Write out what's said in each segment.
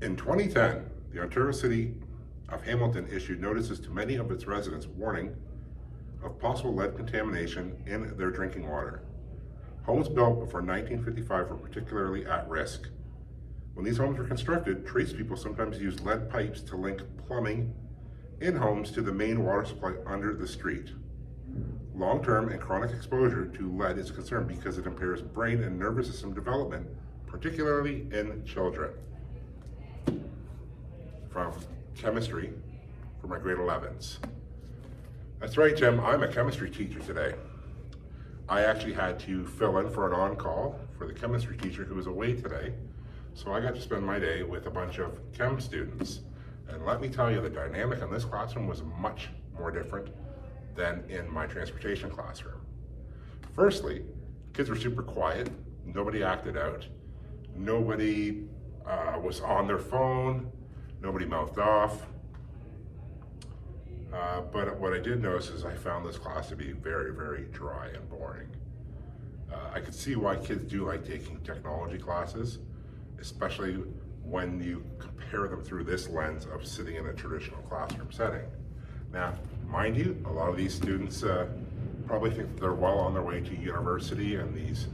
In 2010, the Ontario City of Hamilton issued notices to many of its residents warning of possible lead contamination in their drinking water. Homes built before 1955 were particularly at risk. When these homes were constructed, tradespeople sometimes used lead pipes to link plumbing in homes to the main water supply under the street. Long-term and chronic exposure to lead is a concern because it impairs brain and nervous system development, particularly in children. From chemistry for my grade 11s. That's right, Jim, I'm a chemistry teacher today. I actually had to fill in for an on-call for the chemistry teacher who was away today. So I got to spend my day with a bunch of chem students. And let me tell you, the dynamic in this classroom was much more different than in my transportation classroom. Firstly, kids were super quiet. Nobody acted out. Nobody was on their phone. Nobody mouthed off. But what I did notice is I found this class to be very, very dry and boring. I could see why kids do like taking technology classes, especially when you compare them through this lens of sitting in a traditional classroom setting. Now, mind you, a lot of these students probably think that they're well on their way to university and these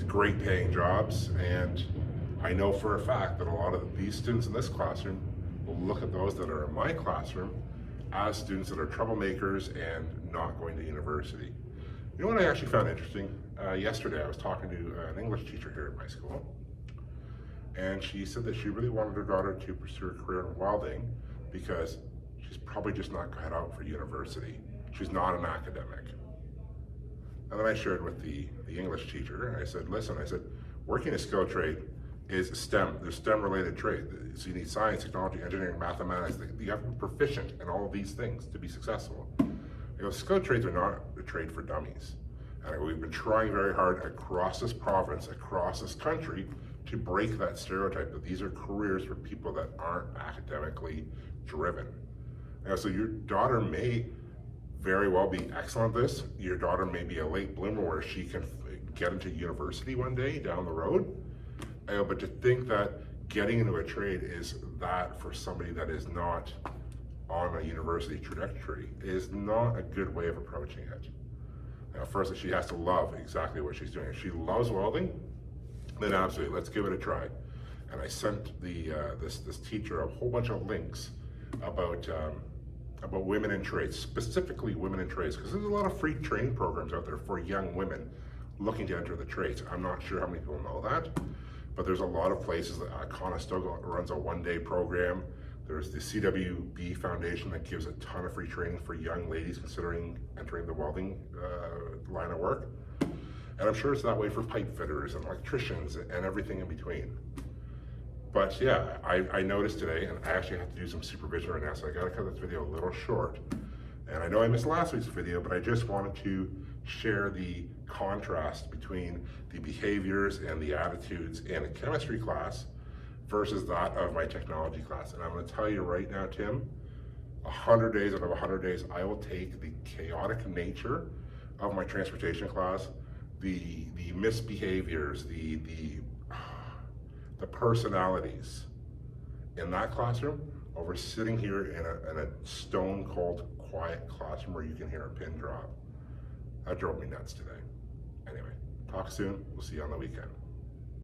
great paying jobs, and I know for a fact that a lot of these students in this classroom will look at those that are in my classroom as students that are troublemakers and not going to university. You know what I actually found interesting? Yesterday I was talking to an English teacher here at my school, and she said that she really wanted her daughter to pursue a career in welding because she's probably just not cut out for university. She's not an academic. And then I shared with the English teacher, I said, listen, working a skill trade is STEM. There's STEM-related trade. So you need science, technology, engineering, mathematics. You have to be proficient in all of these things to be successful. Skilled trades are not a trade for dummies. And we've been trying very hard across this province, across this country, to break that stereotype that these are careers for people that aren't academically driven. So your daughter may very well be excellent at this. Your daughter may be a late bloomer where she can get into university one day down the road. But to think that getting into a trade is that for somebody that is not on a university trajectory is not a good way of approaching it. First, she has to love exactly what she's doing. If she loves welding, then absolutely, let's give it a try. And I sent this teacher a whole bunch of links about women in trades, specifically women in trades, because there's a lot of free training programs out there for young women looking to enter the trades. I'm not sure how many people know that, but there's a lot of places that Conestoga runs a one-day program. There's the CWB Foundation that gives a ton of free training for young ladies considering entering the welding line of work. And I'm sure it's that way for pipe fitters and electricians and everything in between. But yeah, I noticed today, and I actually have to do some supervision right now, so I gotta cut this video a little short. And I know I missed last week's video, but I just wanted to share the contrast between the behaviors and the attitudes in a chemistry class versus that of my technology class. And I'm gonna tell you right now, Tim, 100 days out of 100 days, I will take the chaotic nature of my transportation class, the misbehaviors, the personalities in that classroom over sitting here in a stone cold, quiet classroom where you can hear a pin drop. That drove me nuts today. Anyway, talk soon. We'll see you on the weekend.